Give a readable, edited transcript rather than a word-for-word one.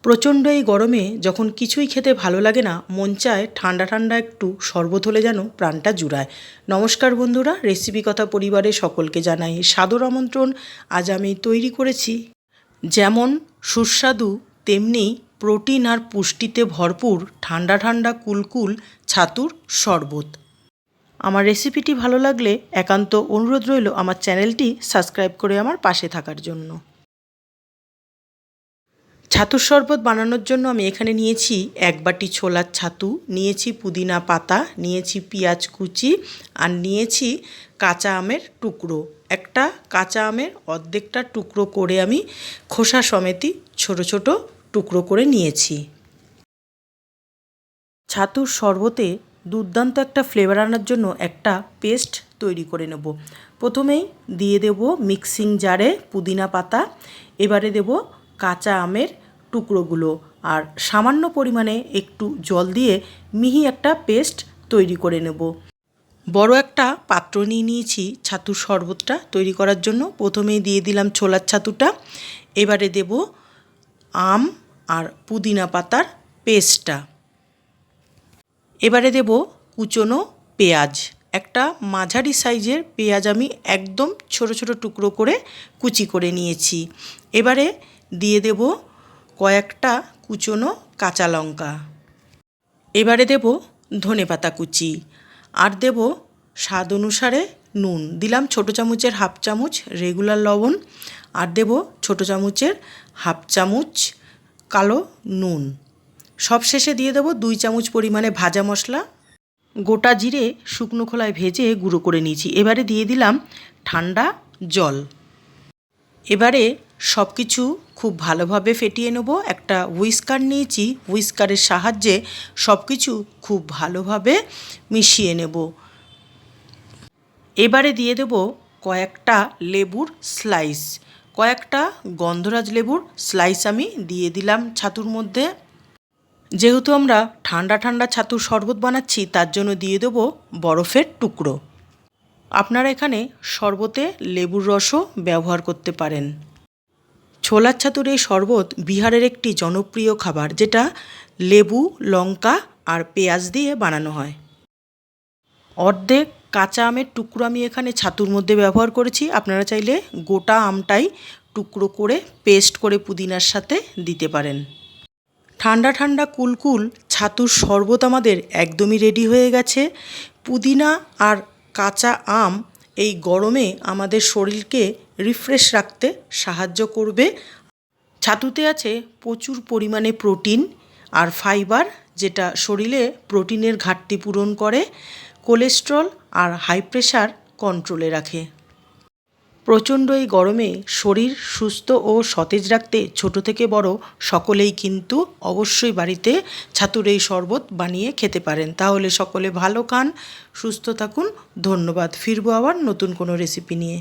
প্রচণ্ড এই গরমে যখন কিছুই খেতে ভালো লাগে না, মন চায় ঠান্ডা ঠান্ডা একটু শরবত হলে যেন প্রাণটা জুড়ায়। নমস্কার বন্ধুরা, রেসিপি কথা পরিবারে সকলকে জানাই সাদর আমন্ত্রণ। আজ আমি তৈরি করেছি যেমন সুস্বাদু তেমনি প্রোটিন আর পুষ্টিতে ভরপুর ঠান্ডা ঠান্ডা কুলকুল ছাতুর শরবত। আমার রেসিপিটি ভালো লাগলে একান্ত অনুরোধ রইল আমার চ্যানেলটি সাবস্ক্রাইব করে আমার পাশে থাকার জন্য। ছাতুর শরবত বানানোর জন্য আমি এখানে নিয়েছি 1 বাটি ছোলার ছাতু, নিয়েছি পুদিনা পাতা, নিয়েছি পেঁয়াজ কুচি আর নিয়েছি কাঁচা আমের টুকরো। একটা কাঁচা আমের অর্ধেকটা টুকরো করে আমি খোসা সমেত ছোট ছোট টুকরো করে নিয়েছি। ছাতুর শরবতে দুর্দান্ত একটা ফ্লেভার আনার জন্য একটা পেস্ট তৈরি করে নেব। প্রথমেই দিয়ে দেব মিক্সিং জারে পুদিনা পাতা, এবারে দেব কাঁচা আমের টুকরোগুলো আর সামান্য পরিমাণে একটু জল দিয়ে মিহি একটা পেস্ট তৈরি করে নেব। বড় একটা পাত্র নিয়ে নিয়েছি ছাতুর শরবতটা তৈরি করার জন্য। প্রথমেই দিয়ে দিলাম ছোলার ছাতুটা, এবারে দেব আম আর পুদিনা পাতার পেস্টটা, এবারে দেব কুচনো পেঁয়াজ। একটা মাঝারি সাইজের পেঁয়াজ আমি একদম ছোট ছোট টুকরো করে কুচি করে নিয়েছি। এবারে দিয়ে দেব কয়েকটা কুচনো কাঁচা লঙ্কা, এবারে দেব ধনেপাতা কুচি আর দেব স্বাদ অনুসারে নুন। দিলাম ছোট চামচের হাফ চামচ রেগুলার লবণ আর দেব ছোট চামচের হাফ চামচ কালো নুন। সবশেষে দিয়ে দেবো 2 চামচ পরিমাণে ভাজা মশলা, গোটা জিরে শুকনো খোলায় ভেজে গুঁড়ো করে নিয়েছি। এবারে দিয়ে দিলাম ঠান্ডা জল। এবারে সব কিছু খুব ভালোভাবে ফেটিয়ে নেব। একটা হুইস্কার নিয়েছি, হুইস্কারের সাহায্যে সব কিছু খুব ভালোভাবে মিশিয়ে নেব। এবারে দিয়ে দেব কয়েকটা লেবুর স্লাইস, কয়েকটা গন্ধরাজ লেবুর স্লাইস আমি দিয়ে দিলাম ছাতুর মধ্যে। যেহেতু আমরা ঠান্ডা ঠান্ডা ছাতুর শরবত বানাচ্ছি তার জন্য দিয়ে দেব বরফের টুকরো। আপনারা এখানে শরবতে লেবুর রসও ব্যবহার করতে পারেন। ছোলার ছাতুর এই শরবত বিহারের একটি জনপ্রিয় খাবার, যেটা লেবু, লঙ্কা আর পেঁয়াজ দিয়ে বানানো হয়। অর্ধেক কাঁচা আমের টুকরো আমি এখানে ছাতুর মধ্যে ব্যবহার করেছি। আপনারা চাইলে গোটা আমটাই টুকরো করে পেস্ট করে পুদিনার সাথে দিতে পারেন। ঠান্ডা ঠান্ডা কুলকুল ছাতুর শরবত আমাদের একদমই রেডি হয়ে গেছে। পুদিনা আর কাঁচা আম এই গরমে আমাদের শরীরকে রিফ্রেশ রাখতে সাহায্য করবে। ছাতুতে আছে প্রচুর পরিমাণে প্রোটিন আর ফাইবার, যেটা শরীরে প্রোটিনের ঘাটতি পূরণ করে, কোলেস্ট্রল আর হাই প্রেশার কন্ট্রোলে রাখে। প্রচণ্ড এই গরমে শরীর সুস্থ ও সতেজ রাখতে ছোট থেকে বড় সকলেই কিন্তু অবশ্যই বাড়িতে ছাতুর এই শরবত বানিয়ে খেতে পারেন। তাহলে সকলে ভালো খান, সুস্থ থাকুন। ধন্যবাদ। ফিরবো আবার নতুন কোনো রেসিপি নিয়ে।